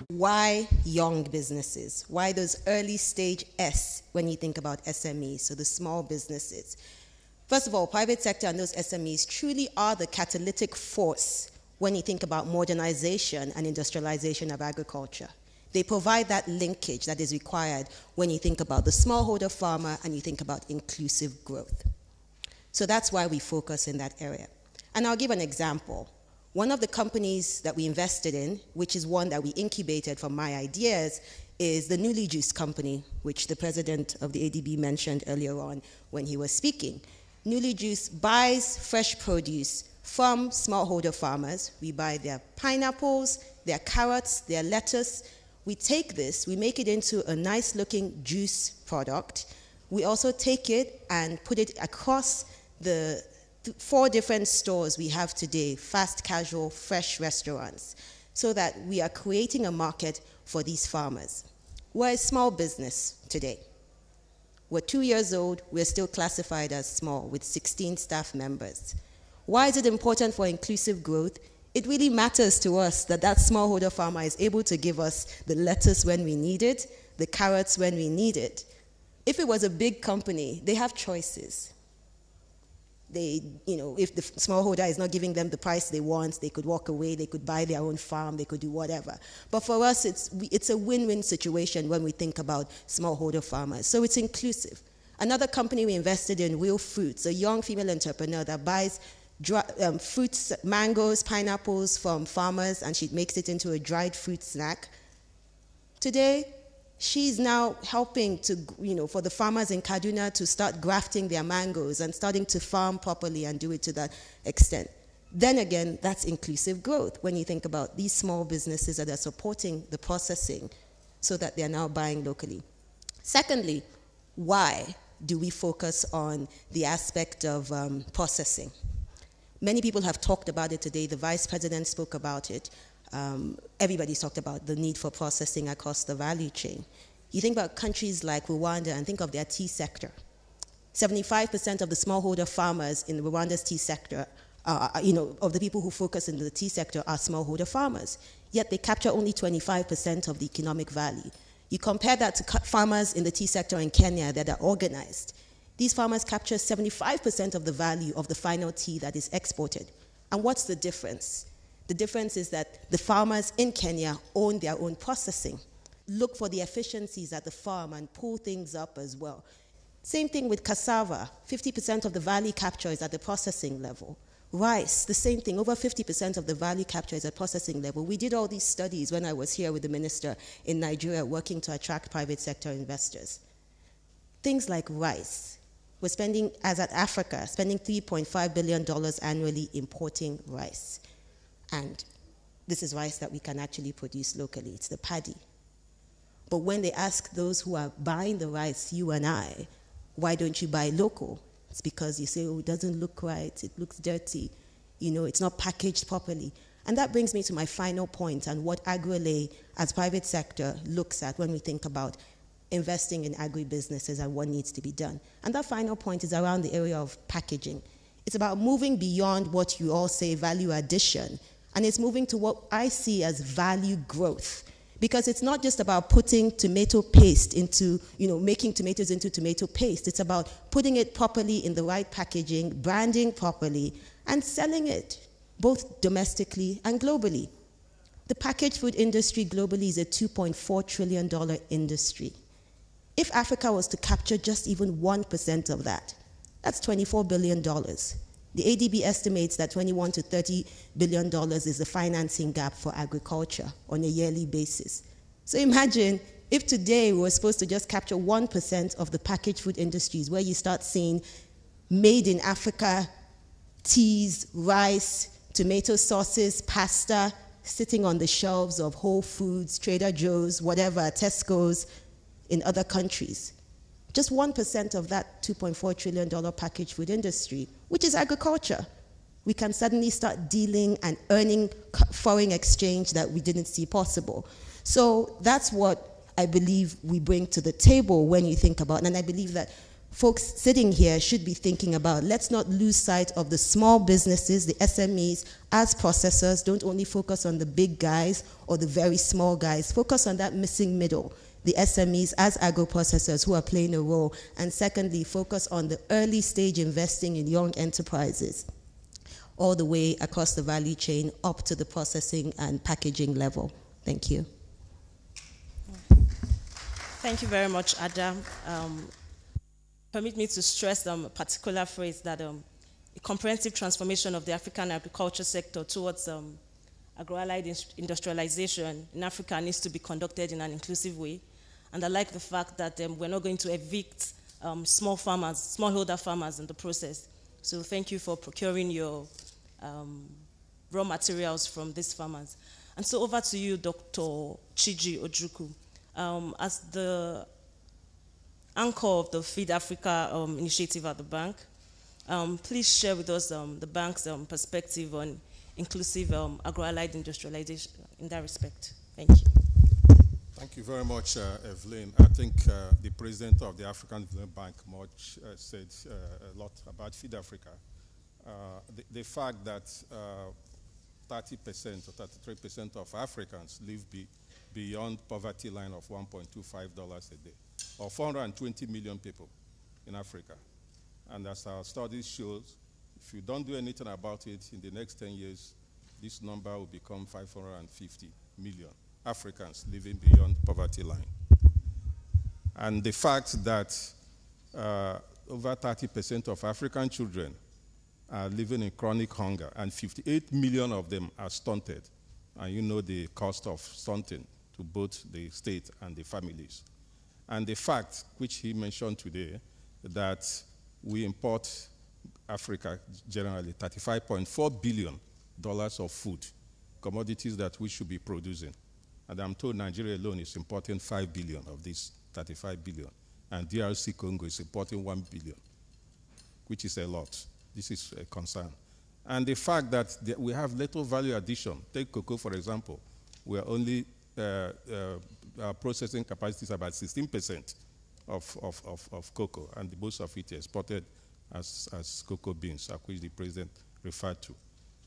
Why young businesses? Why those early stage S when you think about SMEs, so the small businesses? First of all, private sector and those SMEs truly are the catalytic force when you think about modernization and industrialization of agriculture. They provide that linkage that is required when you think about the smallholder farmer and you think about inclusive growth. So that's why we focus in that area. And I'll give an example. One of the companies that we invested in, which is one that we incubated from my ideas, is the Newly Juice company, which the president of the ADB mentioned earlier on when he was speaking. Newly Juice buys fresh produce from smallholder farmers. We buy their pineapples, their carrots, their lettuce. We take this, we make it into a nice looking juice product. We also take it and put it across the 4 different stores we have today, fast casual, fresh restaurants, so that we are creating a market for these farmers. We're a small business today. We're 2 years old, we're still classified as small with 16 staff members. Why is it important for inclusive growth? It really matters to us that that smallholder farmer is able to give us the lettuce when we need it, the carrots when we need it. If it was a big company, they have choices. They, if the smallholder is not giving them the price they want, they could walk away, they could buy their own farm, they could do whatever. But for us, it's a win-win situation when we think about smallholder farmers. So it's inclusive. Another company we invested in, Real Fruits, a young female entrepreneur that buys fruits, mangoes, pineapples from farmers, and she makes it into a dried fruit snack. Today, she's now helping to, for the farmers in Kaduna to start grafting their mangoes and starting to farm properly and do it to that extent. Then again, that's inclusive growth when you think about these small businesses that are supporting the processing so that they're now buying locally. Secondly, why do we focus on the aspect of processing? Many people have talked about it today. The Vice President spoke about it. Everybody's talked about the need for processing across the value chain. You think about countries like Rwanda and think of their tea sector. 75% of the smallholder farmers in Rwanda's tea sector, of the people who focus in the tea sector are smallholder farmers, yet they capture only 25% of the economic value. You compare that to farmers in the tea sector in Kenya that are organized. These farmers capture 75% of the value of the final tea that is exported. And what's the difference? The difference is that the farmers in Kenya own their own processing, look for the efficiencies at the farm and pull things up as well. Same thing with cassava. 50% of the value capture is at the processing level. Rice, the same thing. Over 50% of the value capture is at processing level. We did all these studies when I was here with the minister in Nigeria working to attract private sector investors. Things like rice. We're spending, as at Africa, spending $3.5 billion annually importing rice. And this is rice that we can actually produce locally. It's the paddy. But when they ask those who are buying the rice, you and I, why don't you buy local? It's because you say, oh, it doesn't look right, it looks dirty, it's not packaged properly. And that brings me to my final point and what Agro-Lay as private sector looks at when we think about investing in agribusinesses and what needs to be done. And that final point is around the area of packaging. It's about moving beyond what you all say value addition, and it's moving to what I see as value growth. Because it's not just about putting tomato paste into, making tomatoes into tomato paste. It's about putting it properly in the right packaging, branding properly, and selling it, both domestically and globally. The packaged food industry globally is a $2.4 trillion industry. If Africa was to capture just even 1% of that, that's $24 billion. The ADB estimates that $21 to $30 billion is the financing gap for agriculture on a yearly basis. So imagine if today we were supposed to just capture 1% of the packaged food industries, where you start seeing made in Africa teas, rice, tomato sauces, pasta, sitting on the shelves of Whole Foods, Trader Joe's, whatever, Tesco's, in other countries. Just 1% of that $2.4 trillion packaged food industry, which is agriculture. We can suddenly start dealing and earning foreign exchange that we didn't see possible. So that's what I believe we bring to the table when you think about, and I believe that folks sitting here should be thinking about. Let's not lose sight of the small businesses, the SMEs, as processors. Don't only focus on the big guys or the very small guys. Focus on that missing middle, the SMEs as agro-processors who are playing a role. And secondly, focus on the early stage investing in young enterprises, all the way across the value chain up to the processing and packaging level. Thank you. Thank you very much, Ada. Permit me to stress a particular phrase that a comprehensive transformation of the African agriculture sector towards agro-allied industrialization in Africa needs to be conducted in an inclusive way. And I like the fact that we're not going to evict small farmers, smallholder farmers in the process. So thank you for procuring your raw materials from these farmers. And so over to you, Dr. Chiji Ojukwu. As the anchor of the Feed Africa initiative at the bank, please share with us the bank's perspective on inclusive agro-allied industrialization in that respect. Thank you. Thank you very much, Evelyn. I think the president of the African Development Bank said a lot about Feed Africa. The fact that 30% or 33% of Africans live beyond poverty line of $1.25 a day, or 420 million people in Africa. And as our studies shows, if you don't do anything about it, in the next 10 years, this number will become 550 million Africans living beyond poverty line. And the fact that over 30% of African children are living in chronic hunger, and 58 million of them are stunted. And you know the cost of stunting to both the state and the families. And the fact, which he mentioned today, that we import Africa generally $35.4 billion of food, commodities that we should be producing. And I'm told Nigeria alone is importing 5 billion of this 35 billion. And DRC Congo is importing 1 billion, which is a lot. This is a concern. And the fact that we have little value addition. Take cocoa, for example. We are only our processing capacity is about 16% of cocoa, and most of it is exported as cocoa beans, which the president referred to.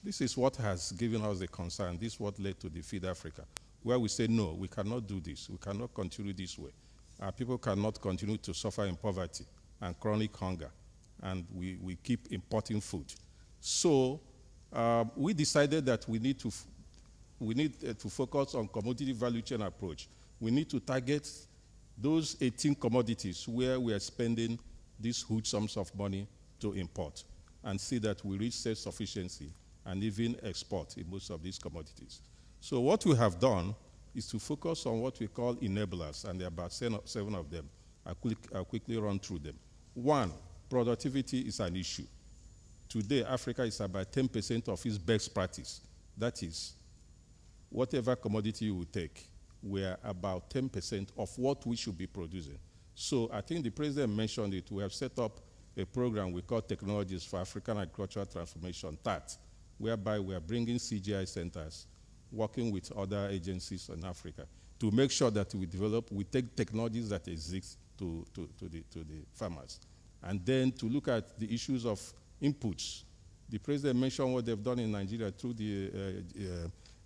This is what has given us the concern. This is what led to the Feed Africa, where we say, no, we cannot do this. We cannot continue this way. Our people cannot continue to suffer in poverty and chronic hunger, and we keep importing food. So we decided that we need to focus on commodity value chain approach. We need to target those 18 commodities where we are spending these huge sums of money to import, and see that we reach self-sufficiency and even export in most of these commodities. So what we have done is to focus on what we call enablers, and there are about 7 of them. I'll quickly run through them. One, productivity is an issue. Today, Africa is about 10% of its best practice. That is, whatever commodity you will take, we are about 10% of what we should be producing. So I think the president mentioned it. We have set up a program we call Technologies for African Agricultural Transformation, TAT, whereby we are bringing CGI centers, working with other agencies in Africa to make sure that we take technologies that exist to the farmers. And then to look at the issues of inputs. The president mentioned what they've done in Nigeria through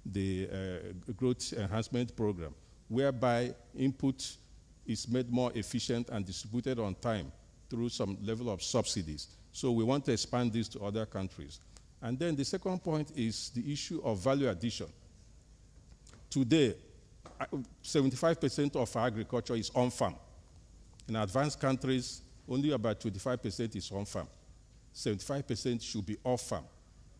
the growth enhancement program, whereby input is made more efficient and distributed on time through some level of subsidies. So we want to expand this to other countries. And then the second point is the issue of value addition. Today, 75% of our agriculture is on-farm. In advanced countries, only about 25% is on-farm. 75% should be off-farm,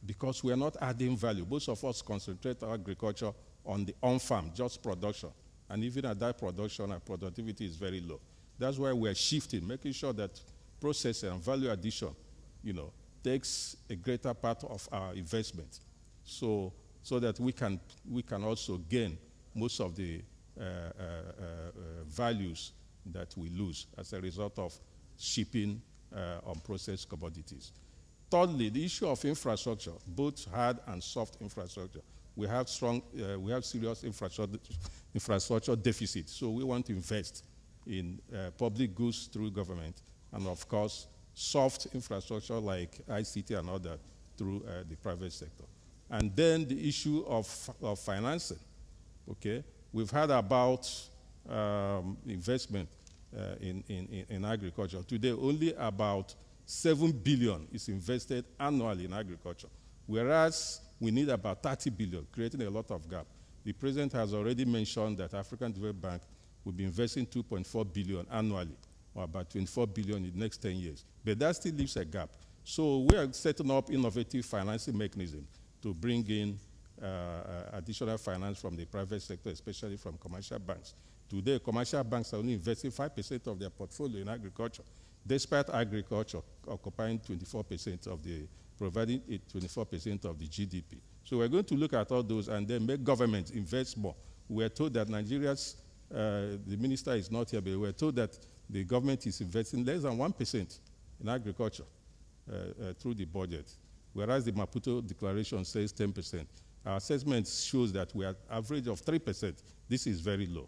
because we are not adding value. Most of us concentrate our agriculture on the on-farm, just production. And even at that production, our productivity is very low. That's why we're shifting, making sure that processing and value addition, takes a greater part of our investment, so that we can also gain most of the values that we lose as a result of shipping unprocessed commodities. Thirdly, the issue of infrastructure, both hard and soft infrastructure. We have serious infrastructure deficit, so we want to invest in public goods through government and of course, soft infrastructure like ICT and all that through the private sector. And then the issue of financing, okay? We've heard about investment in agriculture. Today, only about 7 billion is invested annually in agriculture, whereas we need about 30 billion, creating a lot of gap. The president has already mentioned that African Development Bank will be investing 2.4 billion annually, or about 24 billion in the next 10 years. But that still leaves a gap. So we are setting up innovative financing mechanisms to bring in additional finance from the private sector, especially from commercial banks. Today, commercial banks are only investing 5% of their portfolio in agriculture, despite agriculture occupying 24% of the, providing 24% of the GDP. So we're going to look at all those and then make government invest more. We're told that Nigeria's, the minister is not here, but we're told that the government is investing less than 1% in agriculture through the budget, whereas the Maputo Declaration says 10%. Our assessment shows that we are average of 3%. This is very low.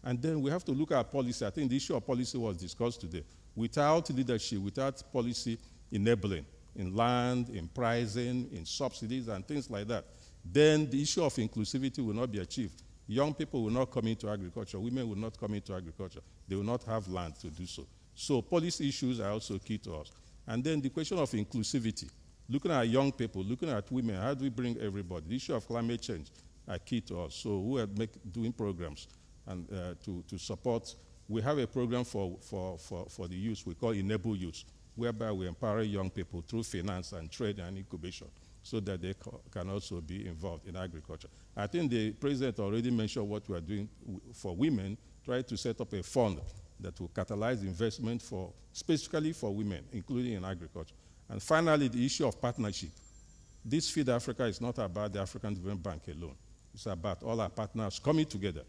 And then we have to look at policy. I think the issue of policy was discussed today. Without leadership, without policy enabling in land, in pricing, in subsidies, and things like that, then the issue of inclusivity will not be achieved. Young people will not come into agriculture. Women will not come into agriculture. They will not have land to do so. So policy issues are also key to us. And then the question of inclusivity, looking at young people, looking at women, how do we bring everybody? The issue of climate change are key to us. So we are doing programs and to support. We have a program for the youth we call Enable Youth, whereby we empower young people through finance and trade and incubation so that they can also be involved in agriculture. I think the president already mentioned what we are doing for women, trying to set up a fund that will catalyze investment specifically for women, including in agriculture. And finally, the issue of partnership. This Feed Africa is not about the African Development Bank alone. It's about all our partners coming together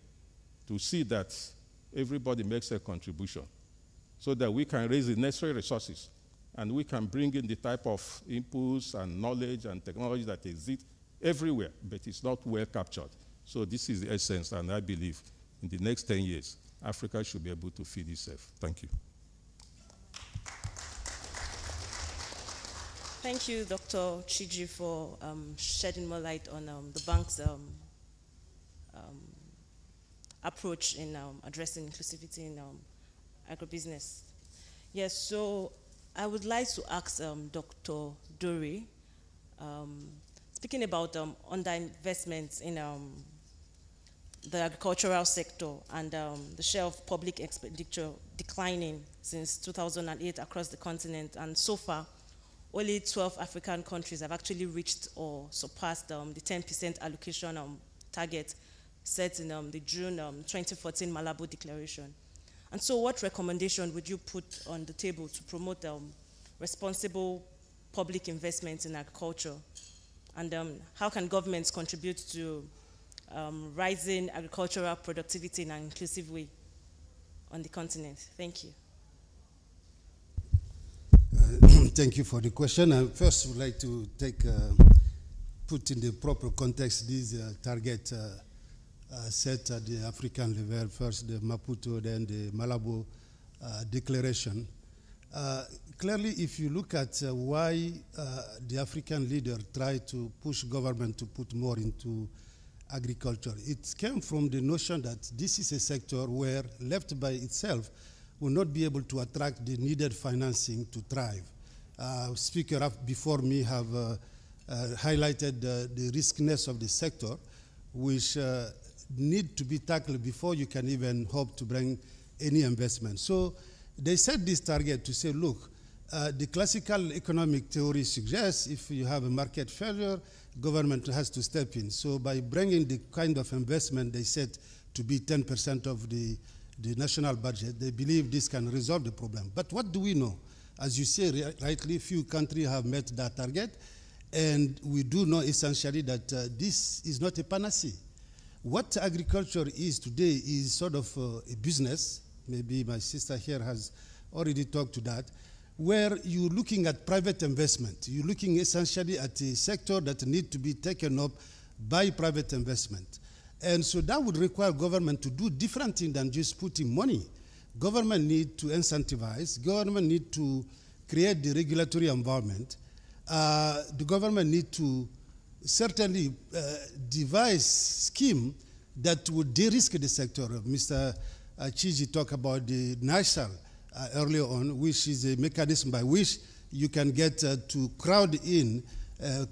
to see that everybody makes a contribution so that we can raise the necessary resources and we can bring in the type of inputs and knowledge and technology that exists everywhere, but it's not well captured. So this is the essence, and I believe in the next 10 years, Africa should be able to feed itself. Thank you. Thank you, Dr. Chiji, for shedding more light on the bank's approach in addressing inclusivity in agribusiness. Yes, so I would like to ask Dr. Dore, speaking about underinvestments in the agricultural sector and the share of public expenditure declining since 2008 across the continent, and so far, only 12 African countries have actually reached or surpassed the 10% allocation target set in the June 2014 Malabo Declaration. And so what recommendation would you put on the table to promote responsible public investment in agriculture? And how can governments contribute to rising agricultural productivity in an inclusive way on the continent? Thank you. Thank you for the question. I first would like to put in the proper context this target set at the African level, first the Maputo, then the Malabo Declaration. Clearly, if you look at why the African leader tried to push government to put more into agriculture, it came from the notion that this is a sector where, left by itself, will not be able to attract the needed financing to thrive. Speaker before me have highlighted the riskiness of the sector, which need to be tackled before you can even hope to bring any investment. So they set this target to say, look, the classical economic theory suggests if you have a market failure, government has to step in. So by bringing the kind of investment they set to be 10% of the national budget, they believe this can resolve the problem. But what do we know? As you say rightly, few countries have met that target, and we do know essentially that this is not a panacea. What agriculture is today is sort of a business, maybe my sister here has already talked to that, where you're looking at private investment. You're looking essentially at a sector that needs to be taken up by private investment. And so that would require government to do different things than just putting money. government need to incentivize, government need to create the regulatory environment, the government need to certainly devise scheme that would de-risk the sector. Mr. Chiji talked about the NISAL earlier on, which is a mechanism by which you can get to crowd in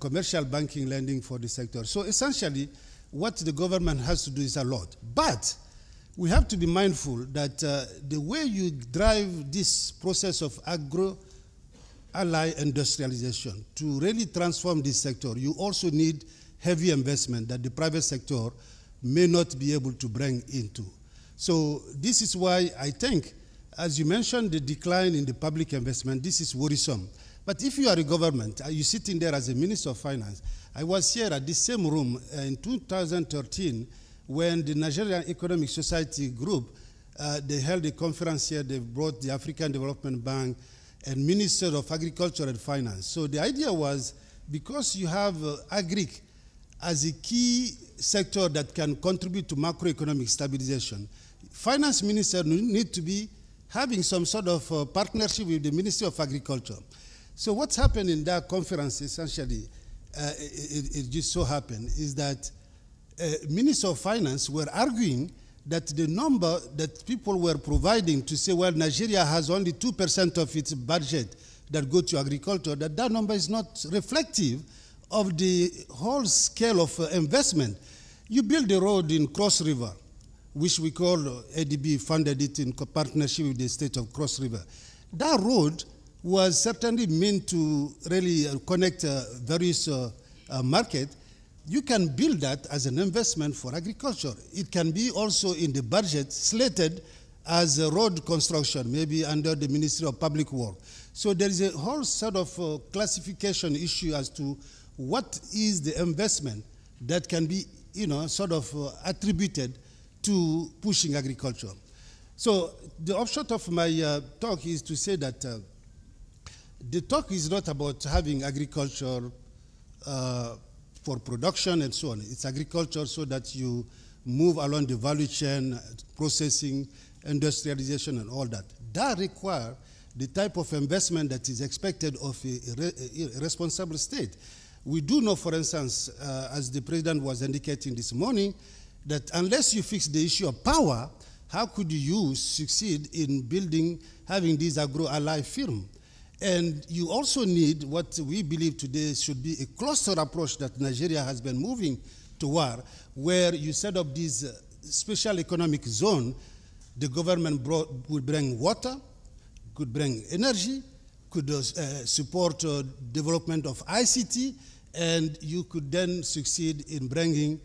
commercial banking lending for the sector. So essentially, what the government has to do is a lot. But we have to be mindful that the way you drive this process of agro-industrialization to really transform this sector, you also need heavy investment that the private sector may not be able to bring into. So this is why I think, as you mentioned, the decline in the public investment, this is worrisome. But if you are a government, you're sitting there as a Minister of Finance. I was here at this same room in 2013 when the Nigerian Economic Society Group, they held a conference here. They brought the African Development Bank and Minister of Agriculture and Finance. So the idea was, because you have agric as a key sector that can contribute to macroeconomic stabilization, finance minister need to be having some sort of partnership with the Ministry of Agriculture. So what's happened in that conference, essentially, it just so happened, is that Minister of Finance were arguing that the number that people were providing to say, well, Nigeria has only 2% of its budget that go to agriculture, that number is not reflective of the whole scale of investment. You build a road in Cross River, which we call ADB funded it in partnership with the state of Cross River. That road was certainly meant to really connect various markets. You can build that as an investment for agriculture. It can be also in the budget slated as a road construction, maybe under the Ministry of Public Works. So there is a whole sort of classification issue as to what is the investment that can be, sort of attributed to pushing agriculture. So the upshot of my talk is to say that the talk is not about having agriculture for production and so on. It's agriculture so that you move along the value chain, processing, industrialization, and all that. That requires the type of investment that is expected of a responsible state. We do know, for instance, as the President was indicating this morning, that unless you fix the issue of power, how could you succeed in having these agro-ally firms? And you also need what we believe today should be a cluster approach that Nigeria has been moving toward, where you set up this special economic zone. The government would bring water, could bring energy, could support development of ICT, and you could then succeed in bringing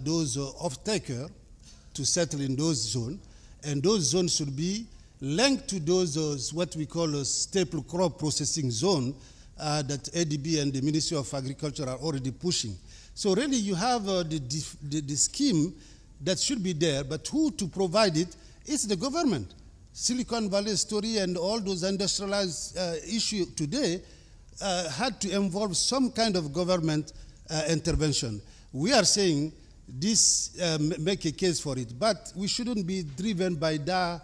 those off-takers to settle in those zones. And those zones should be linked to those what we call a staple crop processing zone that ADB and the Ministry of Agriculture are already pushing. So really you have the scheme that should be there, but who to provide it is the government. Silicon Valley story and all those industrialized issues today had to involve some kind of government intervention. We are saying this make a case for it, but we shouldn't be driven by that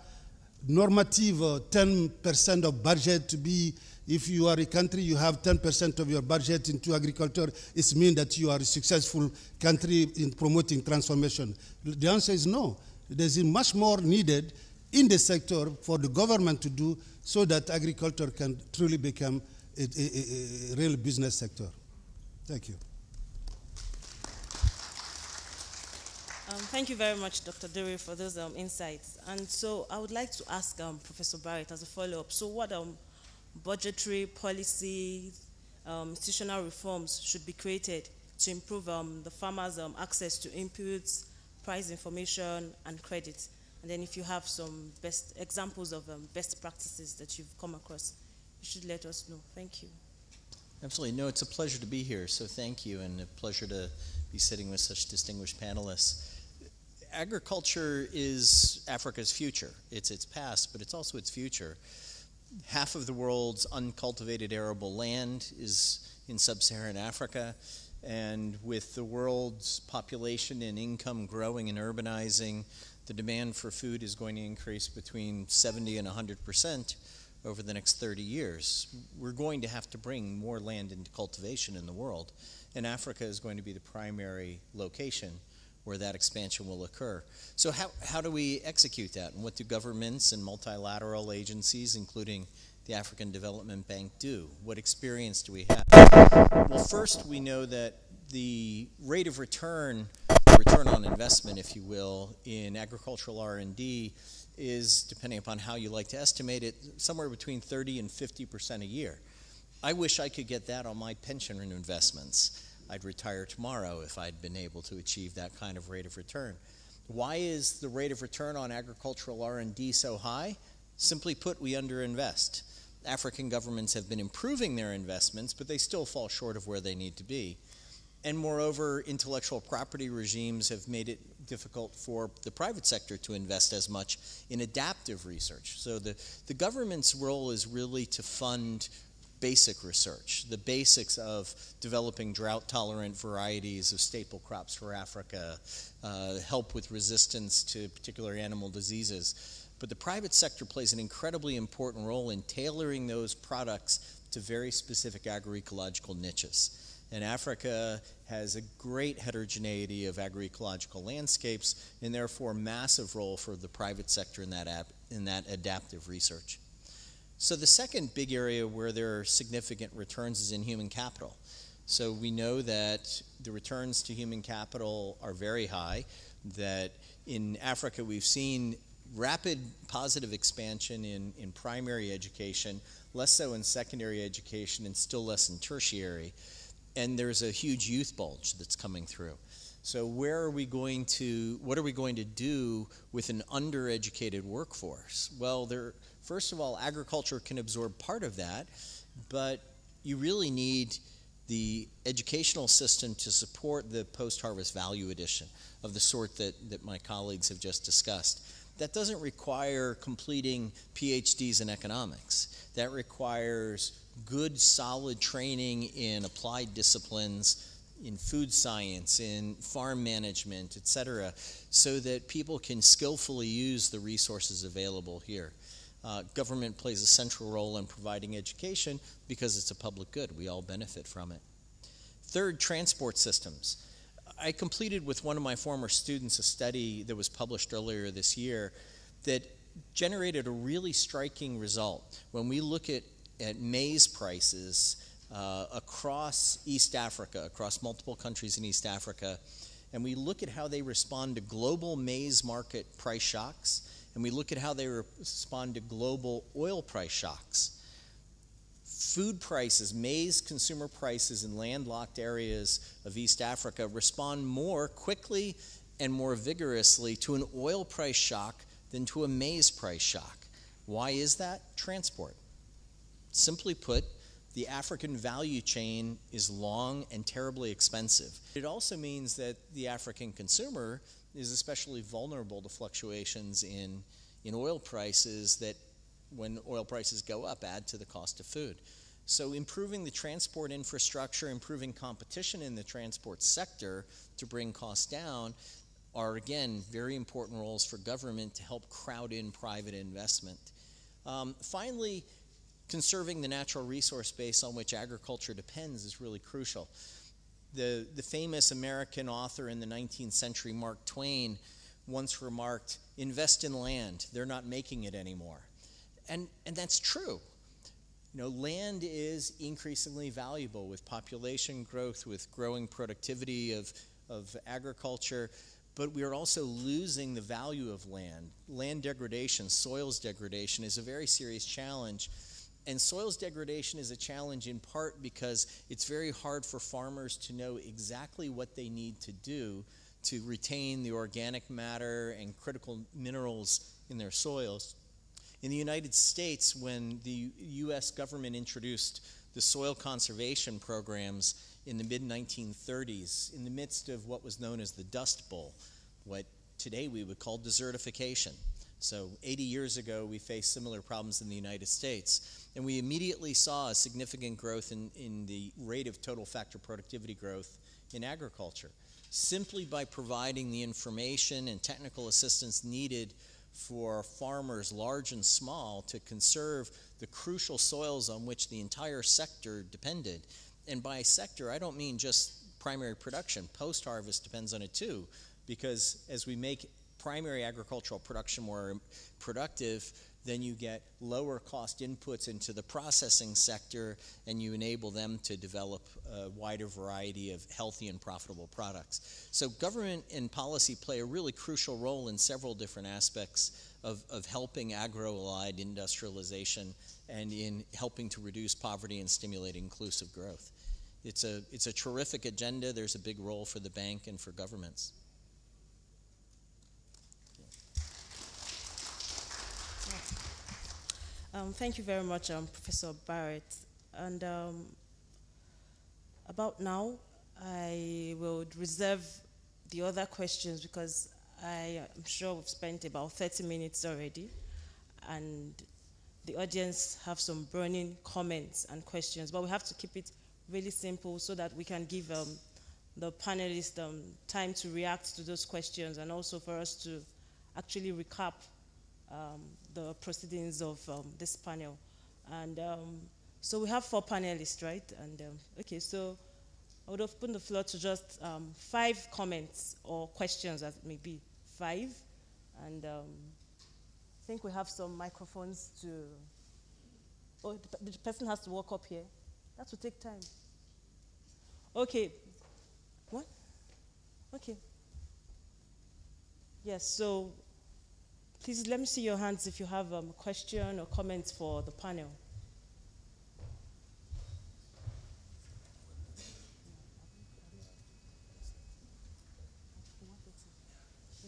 normative 10% of budget to be, if you are a country, you have 10% of your budget into agriculture, it means that you are a successful country in promoting transformation. The answer is no. There's much more needed in the sector for the government to do so that agriculture can truly become a real business sector. Thank you. Thank you very much, Dr. Dewey, for those insights. And so I would like to ask Professor Barrett as a follow-up. So what budgetary policy, institutional reforms should be created to improve the farmers' access to inputs, price information, and credit? And then if you have some best examples of best practices that you've come across, you should let us know. Thank you. Absolutely. No, it's a pleasure to be here, so thank you, and a pleasure to be sitting with such distinguished panelists. Agriculture is Africa's future. It's its past, but it's also its future. Half of the world's uncultivated arable land is in sub-Saharan Africa, and with the world's population and income growing and urbanizing, The demand for food is going to increase between 70 and 100% over the next 30 years. We're going to have to bring more land into cultivation in the world, and Africa is going to be the primary location where that expansion will occur. So how do we execute that, and what do governments and multilateral agencies, including the African Development Bank, do? What experience do we have? Well, first, we know that the rate of return on investment, if you will, in agricultural R&D is, depending upon how you like to estimate it, somewhere between 30 and 50% a year. I wish I could get that on my pension investments. I'd retire tomorrow if I'd been able to achieve that kind of rate of return. Why is the rate of return on agricultural R&D so high? Simply put, we underinvest. African governments have been improving their investments, but they still fall short of where they need to be. And moreover, intellectual property regimes have made it difficult for the private sector to invest as much in adaptive research. So the government's role is really to fund basic research, the basics of developing drought-tolerant varieties of staple crops for Africa, help with resistance to particular animal diseases. But the private sector plays an incredibly important role in tailoring those products to very specific agroecological niches. And Africa has a great heterogeneity of agroecological landscapes, and therefore massive role for the private sector in that adaptive research. So the second big area where there are significant returns is in human capital. So we know that the returns to human capital are very high, that in Africa we've seen rapid positive expansion in primary education, less so in secondary education, and still less in tertiary. And there's a huge youth bulge that's coming through. So what are we going to do with an undereducated workforce? Well, first of all, agriculture can absorb part of that, but you really need the educational system to support the post-harvest value addition of the sort that my colleagues have just discussed. That doesn't require completing PhDs in economics. That requires good, solid training in applied disciplines, in food science, in farm management, etc., so that people can skillfully use the resources available here. Government plays a central role in providing education because it's a public good. We all benefit from it. Third, transport systems. I completed with one of my former students a study that was published earlier this year that generated a really striking result. When we look at maize prices across East Africa, across multiple countries in East Africa, and we look at how they respond to global maize market price shocks, and we look at how they respond to global oil price shocks. Food prices, maize consumer prices in landlocked areas of East Africa respond more quickly and more vigorously to an oil price shock than to a maize price shock. Why is that? Transport. Simply put, the African value chain is long and terribly expensive. It also means that the African consumer is especially vulnerable to fluctuations in oil prices that, when oil prices go up, add to the cost of food. So improving the transport infrastructure, improving competition in the transport sector to bring costs down are, again, very important roles for government to help crowd in private investment. Finally, conserving the natural resource base on which agriculture depends is really crucial. The famous American author in the 19th century, Mark Twain, once remarked, "Invest in land, they're not making it anymore." And that's true. You know, land is increasingly valuable with population growth, with growing productivity of agriculture, but we are also losing the value of land. Land degradation, soils degradation is a very serious challenge. And soils degradation is a challenge in part because it's very hard for farmers to know exactly what they need to do to retain the organic matter and critical minerals in their soils. In the United States, when the U.S. government introduced the soil conservation programs in the mid-1930s, in the midst of what was known as the Dust Bowl, what today we would call desertification. So 80 years ago, we faced similar problems in the United States. And we immediately saw a significant growth in the rate of total factor productivity growth in agriculture. simply by providing the information and technical assistance needed for farmers large and small to conserve the crucial soils on which the entire sector depended. And by sector, I don't mean just primary production. Post-harvest depends on it too, because as we make primary agricultural production more productive, then you get lower cost inputs into the processing sector, and you enable them to develop a wider variety of healthy and profitable products. So government and policy play a really crucial role in several different aspects of helping agro-allied industrialization and in helping to reduce poverty and stimulate inclusive growth. It's a terrific agenda. There's a big role for the bank and for governments. Thank you very much, Professor Barrett. And about now, I will reserve the other questions because I am sure we've spent about 30 minutes already, and the audience have some burning comments and questions, but we have to keep it really simple so that we can give the panelists time to react to those questions, and also for us to actually recap the proceedings of this panel. And so we have 4 panelists, right? And okay, so I would open the floor to just 5 comments or questions, as it may be, 5. And I think we have some microphones to, oh, the person has to walk up here. That will take time. Okay. What? Okay. Yes, so please let me see your hands if you have a question or comments for the panel.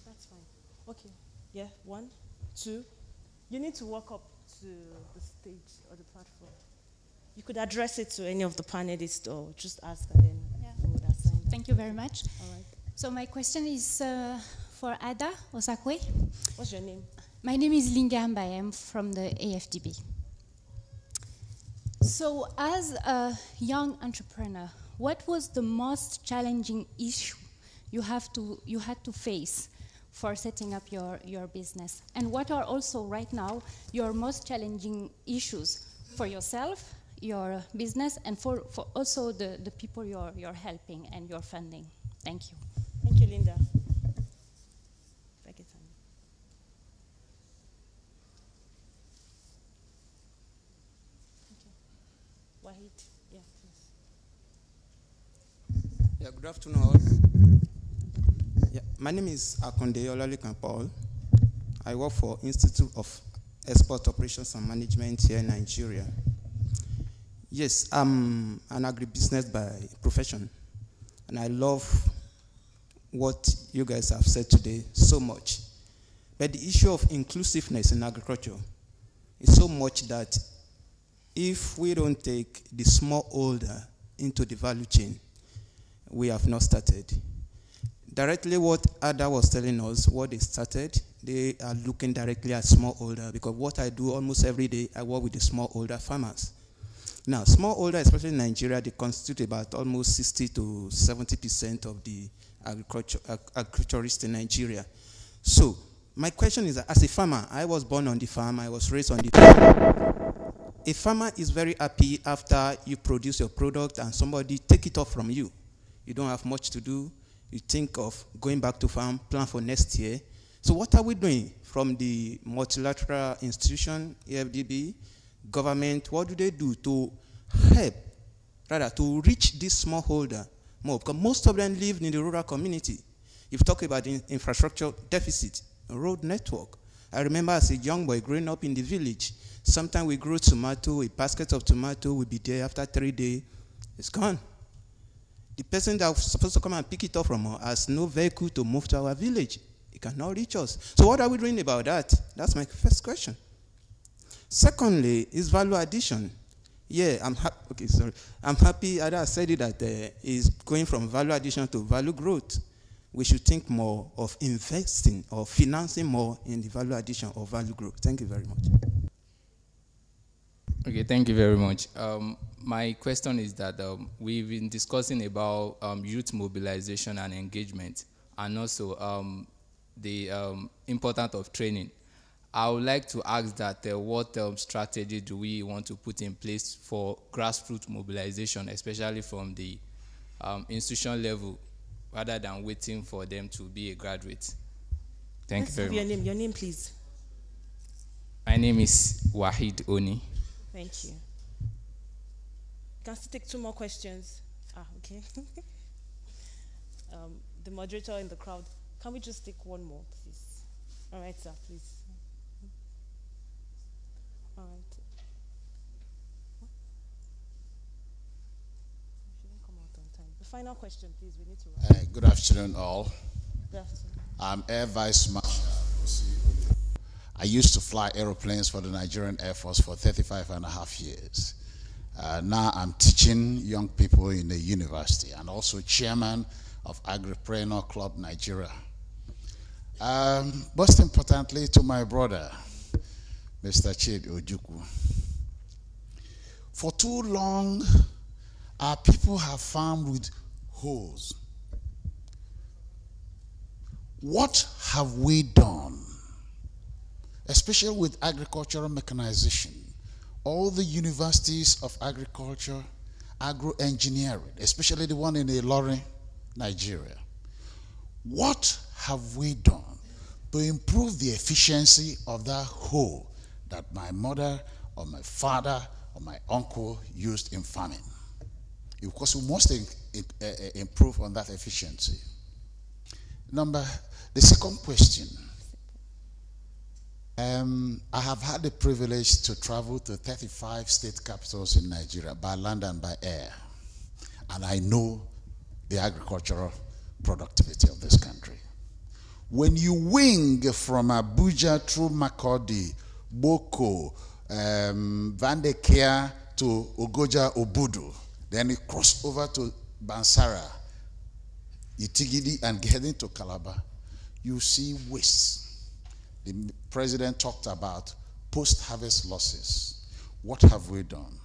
That's fine. Okay. Yeah, 1, 2. You need to walk up to the stage or the platform. You could address it to any of the panelists or just ask and then we would assign. Thank you very much. All right. So my question is for Ada Osakwe. What's your name? My name is Lingamba. I am from the AFDB. So as a young entrepreneur, what was the most challenging issue you had to face for setting up your business? And what are also right now your most challenging issues for yourself, your business, and for also the people you're helping and you're funding? Thank you. Thank you, Linda. Wahid, yeah, please. Yeah, good afternoon all. Yeah, my name is Akonde Olalekan Paul. I work for Institute of Export Operations and Management here in Nigeria. Yes, I'm an agribusiness by profession, and I love what you guys have said today so much. But the issue of inclusiveness in agriculture is so much that if we don't take the smallholder into the value chain, we have not started. Directly what Ada was telling us, what they started, they are looking directly at smallholder, because what I do almost every day, I work with the smallholder farmers. Now, smallholder, especially in Nigeria, they constitute about almost 60 to 70% of the agriculturists in Nigeria. So, my question is, as a farmer, I was born on the farm, I was raised on the farm. A farmer is very happy after you produce your product and somebody take it off from you. You don't have much to do. You think of going back to farm, plan for next year. So what are we doing from the multilateral institution, AFDB, government? What do they do to help, rather, to reach this smallholder more? Because most of them live in the rural community. You've talked about the infrastructure deficit, road network. I remember as a young boy growing up in the village, sometimes we grow tomato, a basket of tomato will be there after 3 days, it's gone. The person that was supposed to come and pick it up from us has no vehicle to move to our village. He cannot reach us. So what are we doing about that? That's my first question. Secondly, is value addition. Yeah, I'm happy Ada said it that is going from value addition to value growth. We should think more of investing or financing more in the value addition or value growth. Thank you very much. Okay, thank you very much. my question is that we've been discussing about youth mobilization and engagement, and also the importance of training. I would like to ask that what strategy do we want to put in place for grassroots mobilization, especially from the institution level, rather than waiting for them to be a graduate? Thank you very much. Your name, please. My name is Wahid Oni. Thank you. Can I still take 2 more questions? Okay. The moderator in the crowd, can we just take 1 more, please? All right, sir, please. All right. Shouldn't come out on time. The final question, please. We need to. Good afternoon, all. Good afternoon. I'm Air Vice Marshal. I used to fly aeroplanes for the Nigerian Air Force for 35 and a half years. Now I'm teaching young people in the university and also chairman of Agripreneur Club Nigeria. Most importantly, to my brother, Mr. Chidi Ojukwu. For too long, our people have farmed with hoes. What have we done, especially with agricultural mechanization? All the universities of agriculture, agro-engineering, especially the one in Ilorin, Nigeria. What have we done to improve the efficiency of that hoe that my mother or my father or my uncle used in farming? Of course, we must improve on that efficiency. The second question. I have had the privilege to travel to 35 state capitals in Nigeria by land and by air. And I know the agricultural productivity of this country. When you wing from Abuja through Makurdi, Boko, Vandekea to Ogoja Obudu, then you cross over to Bansara, Itigidi, and heading to Calabar, you see waste. The president talked about post-harvest losses. What have we done?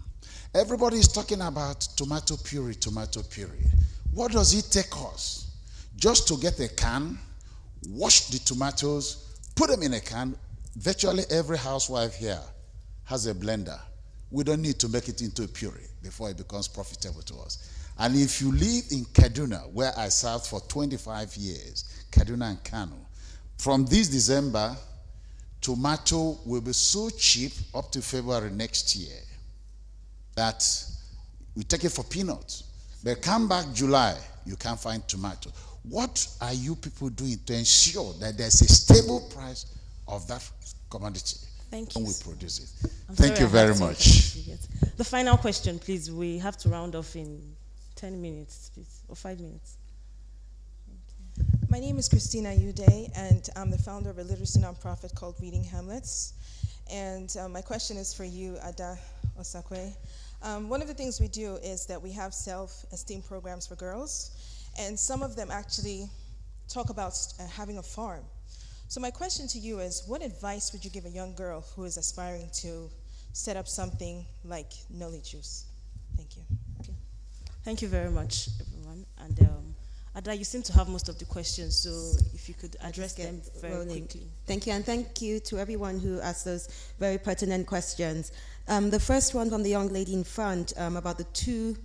Everybody is talking about tomato puree, tomato puree. What does it take us? Just to get a can, wash the tomatoes, put them in a can. Virtually every housewife here has a blender. We don't need to make it into a puree before it becomes profitable to us. And if you live in Kaduna, where I served for 25 years, Kaduna and Kano, from this December, tomato will be so cheap up to February next year that we take it for peanuts. But come back July, you can't find tomato. What are you people doing to ensure that there's a stable price of that commodity? Thank you. When we produce it. Thank you very much. The final question, please. We have to round off in 10 minutes, please, or 5 minutes. My name is Christina Uday, and I'm the founder of a literacy nonprofit called Reading Hamlets. And my question is for you, Ada Osakwe. One of the things we do is that we have self-esteem programs for girls, and some of them actually talk about having a farm. So my question to you is, what advice would you give a young girl who is aspiring to set up something like Nolly Juice? Thank you. Okay. Thank you very much, everyone. And Ada, you seem to have most of the questions, so if you could address them very quickly. Thank you, and thank you to everyone who asked those very pertinent questions. The first one from the young lady in front about the 2,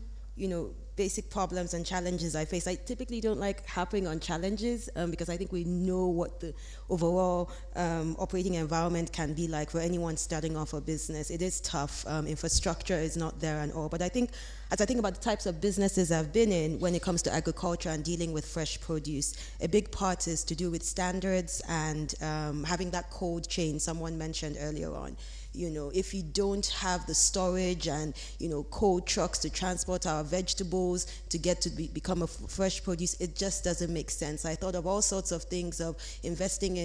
basic problems and challenges I face. I typically don't like harping on challenges because I think we know what the overall operating environment can be like for anyone starting off a business. It is tough. Infrastructure is not there and all. But I think, as I think about the types of businesses I've been in when it comes to agriculture and dealing with fresh produce, a big part is to do with standards and having that cold chain someone mentioned earlier on. If you don't have the storage and, cold trucks to transport our vegetables to get to become a fresh produce, it just doesn't make sense. I thought of all sorts of things, of investing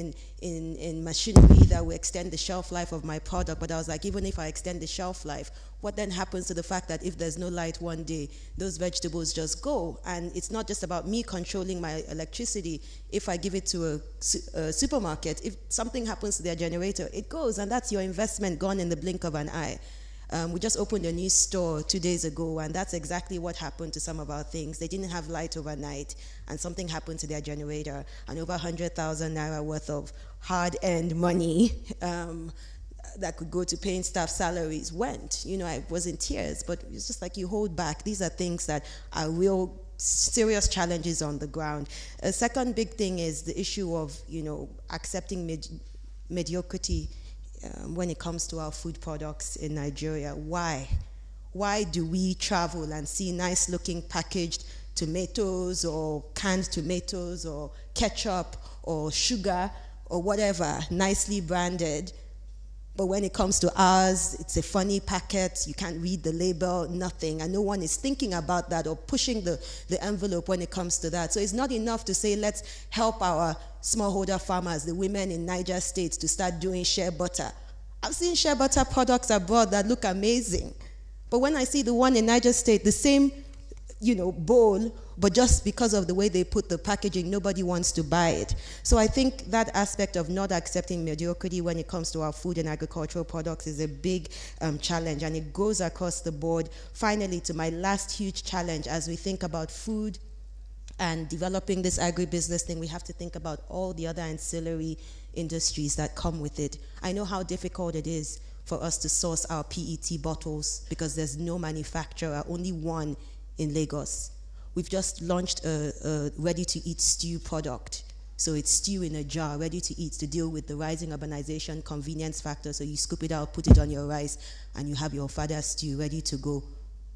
in machinery that will extend the shelf life of my product, but I was like, even if I extend the shelf life, what then happens to the fact that if there's no light one day, those vegetables just go? And it's not just about me controlling my electricity. If I give it to a supermarket, if something happens to their generator, it goes, and that's your investment gone in the blink of an eye. We just opened a new store 2 days ago, and that's exactly what happened to some of our things. They didn't have light overnight, and something happened to their generator, and over 100,000 naira worth of hard-earned money that could go to paying staff salaries went. You know, I was in tears, but it's just like you hold back. These are things that are real serious challenges on the ground. A second big thing is the issue of, you know, accepting mediocrity when it comes to our food products in Nigeria. Why? Why do we travel and see nice-looking packaged tomatoes or canned tomatoes or ketchup or sugar or whatever, nicely branded, but when it comes to ours, it's a funny packet, you can't read the label, nothing, and no one is thinking about that or pushing the envelope when it comes to that. So it's not enough to say, let's help our smallholder farmers, the women in Niger State, to start doing shea butter. I've seen shea butter products abroad that look amazing, but when I see the one in Niger State, the same, you know, bowl, but just because of the way they put the packaging, nobody wants to buy it. So I think that aspect of not accepting mediocrity when it comes to our food and agricultural products is a big challenge, and it goes across the board. Finally, to my last huge challenge, as we think about food and developing this agribusiness thing, we have to think about all the other ancillary industries that come with it. I know how difficult it is for us to source our PET bottles because there's no manufacturer, only one in Lagos. We've just launched a ready-to-eat stew product. So it's stew in a jar, ready to eat, to deal with the rising urbanization convenience factor. So you scoop it out, put it on your rice, and you have your father's stew ready to go.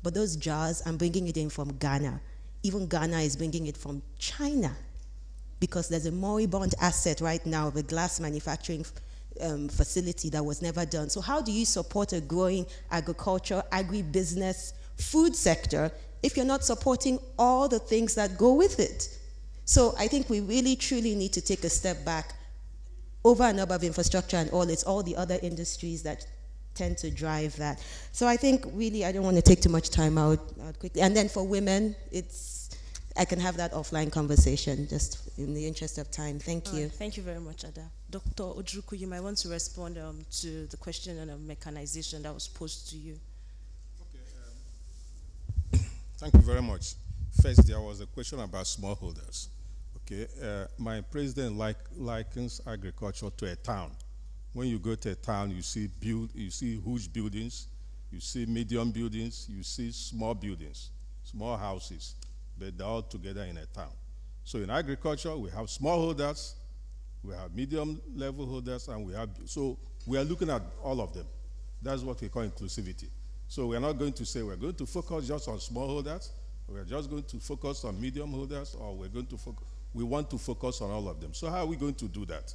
But those jars, I'm bringing it in from Ghana. Even Ghana is bringing it from China because there's a moribund asset right now of a glass manufacturing facility that was never done. So how do you support a growing agriculture, agribusiness, food sector if you're not supporting all the things that go with it? So I think we really, truly need to take a step back over and above infrastructure and all. It's all the other industries that tend to drive that. So I think really, I don't want to take too much time out quickly. And then for women, I can have that offline conversation just in the interest of time. Thank you. Thank you very much, Ada. Dr. Ojukwu, you might want to respond to the question on mechanization that was posed to you. Thank you very much. First, there was a question about smallholders. Okay, my president likens agriculture to a town. When you go to a town, you see huge buildings, you see medium buildings, you see small buildings, small houses, but they're all together in a town. So in agriculture, we have smallholders, we have medium level holders, and so we are looking at all of them. That's what we call inclusivity. So we're not going to say we're going to focus just on smallholders, we're just going to focus on medium holders, or we want to focus on all of them. So how are we going to do that?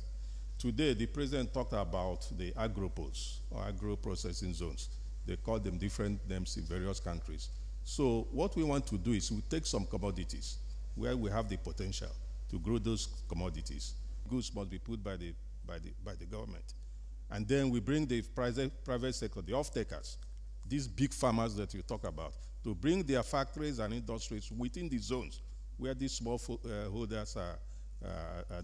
Today, the president talked about the agropoles, or agro-processing zones. They call them different names in various countries. So what we want to do is we take some commodities where we have the potential to grow those commodities. Goods must be put by the government. And then we bring the private sector, the off-takers, these big farmers that you talk about, to bring their factories and industries within the zones where these small holders are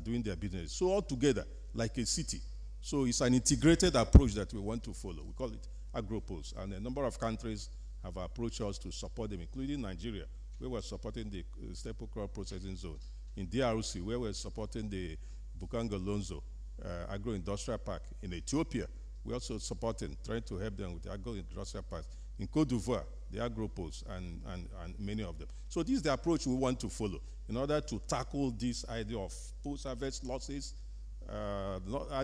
doing their business. So all together, like a city. So it's an integrated approach that we want to follow. We call it agropoles. And a number of countries have approached us to support them, including Nigeria, where we're supporting the staple crop processing zone. In DRC, where we're supporting the Bukango-Lonzo Agro-Industrial Park. In Ethiopia, we're also supporting, trying to help them with the Agro-Industrial Park. In Cote d'Ivoire, the agropoles and many of them. So this is the approach we want to follow in order to tackle this idea of post-harvest losses,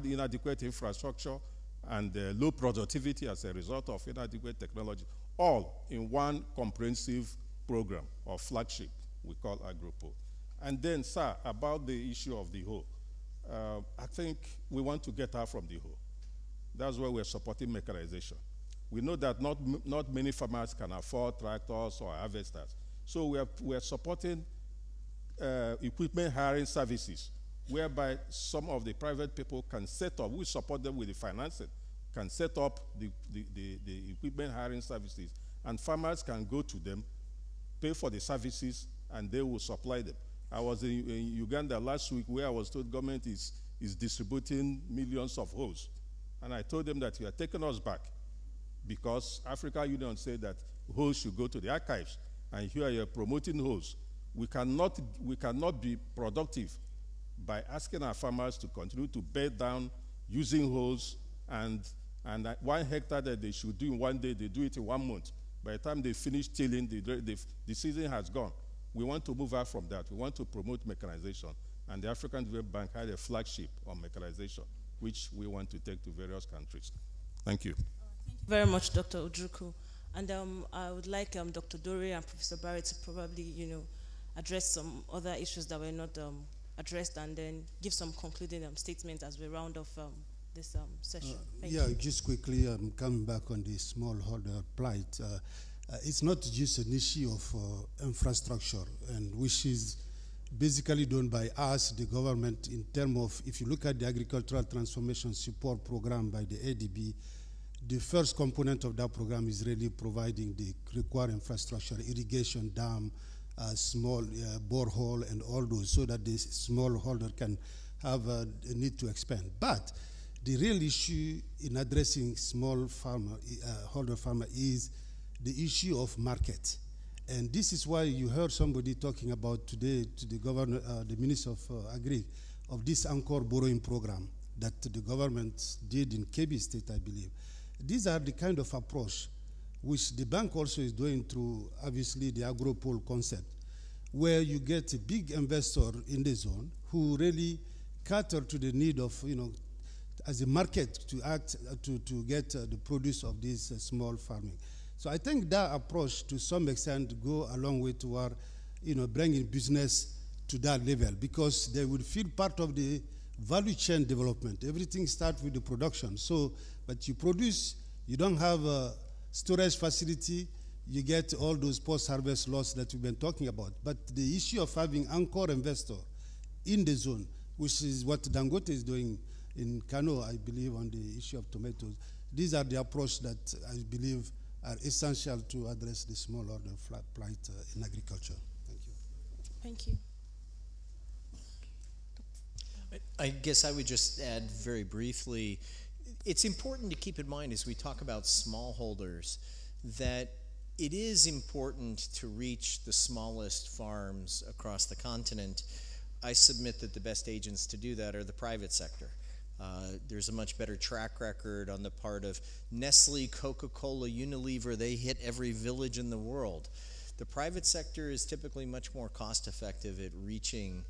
inadequate infrastructure, and low productivity as a result of inadequate technology, all in one comprehensive program or flagship we call Agropole. And then, sir, about the issue of the hoe, I think we want to get out from the hoe. That's why we're supporting mechanization. We know that not many farmers can afford tractors or harvesters. So we're supporting equipment hiring services, whereby some of the private people can set up, we support them with the financing, can set up the equipment hiring services, and farmers can go to them, pay for the services, and they will supply them. I was in Uganda last week where I was told government is distributing millions of hoes. And I told them that you are taking us back. because African Union said that hoes should go to the archives, and here you're promoting hoes. We cannot be productive by asking our farmers to continue to bed down using hoes, and 1 hectare that they should do in 1 day, they do it in 1 month. By the time they finish tilling, the season has gone. We want to move out from that. We want to promote mechanization, and the African Development Bank had a flagship on mechanization, which we want to take to various countries. Thank you. Thank you very much, Dr. Ojukwu. And I would like Dr. Dore and Professor Barrett to probably, address some other issues that were not addressed, and then give some concluding statements as we round off this session. Just quickly, coming back on the smallholder plight. It's not just an issue of infrastructure, and which is basically done by us, the government, in terms of, if you look at the Agricultural Transformation Support Program by the ADB, the first component of that program is really providing the required infrastructure, irrigation, dam, small borehole, and all those, so that the smallholder can have a need to expand. But the real issue in addressing holder farmer is the issue of market. And this is why you heard somebody talking about today to the governor, the Minister of Agri, of this Anchor borrowing program that the government did in Kebbi State, I believe. These are the kind of approach which the bank also is doing through, obviously, the agro-pole concept, where you get a big investor in the zone who really cater to the need of, as a market to act, to get the produce of this small farming. So I think that approach, to some extent, go a long way toward, bringing business to that level, because they would feel part of the value chain development. Everything starts with the production. So, but you produce, you don't have a storage facility, you get all those post-harvest loss that we've been talking about. But the issue of having anchor investor in the zone, which is what Dangote is doing in Kano, I believe, on the issue of tomatoes, these are the approach that I believe are essential to address the smallholder plight in agriculture. Thank you. Thank you. I guess I would just add very briefly, it's important to keep in mind as we talk about smallholders that it is important to reach the smallest farms across the continent. I submit that the best agents to do that are the private sector. There's a much better track record on the part of Nestle, Coca-Cola, Unilever. They hit every village in the world. The private sector is typically much more cost-effective at reaching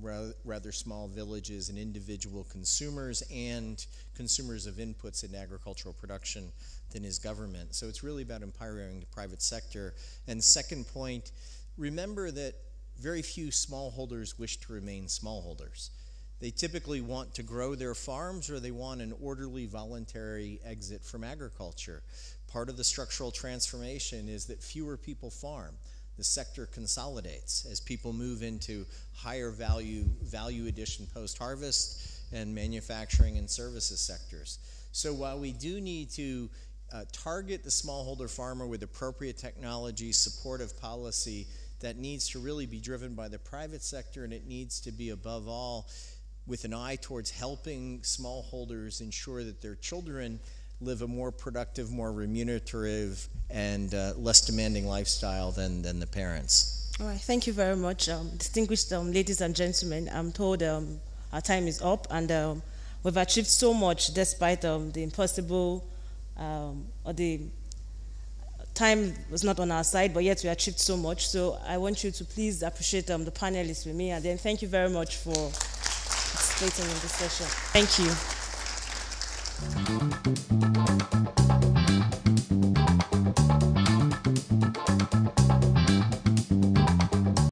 rather small villages and individual consumers and consumers of inputs in agricultural production than is government. So it's really about empowering the private sector. And second point, remember that very few smallholders wish to remain smallholders. They typically want to grow their farms, or they want an orderly, voluntary exit from agriculture. Part of the structural transformation is that fewer people farm. The sector consolidates as people move into higher value addition post-harvest and manufacturing and services sectors. So while we do need to target the smallholder farmer with appropriate technology, supportive policy, that needs to really be driven by the private sector, and it needs to be, above all, with an eye towards helping smallholders ensure that their children live a more productive, more remunerative, and less demanding lifestyle than the parents. All right, thank you very much. Distinguished ladies and gentlemen, I'm told our time is up, and we've achieved so much despite the impossible, or the time was not on our side, but yet we achieved so much. So I want you to please appreciate the panelists with me, and then thank you very much for participating in this session. Thank you.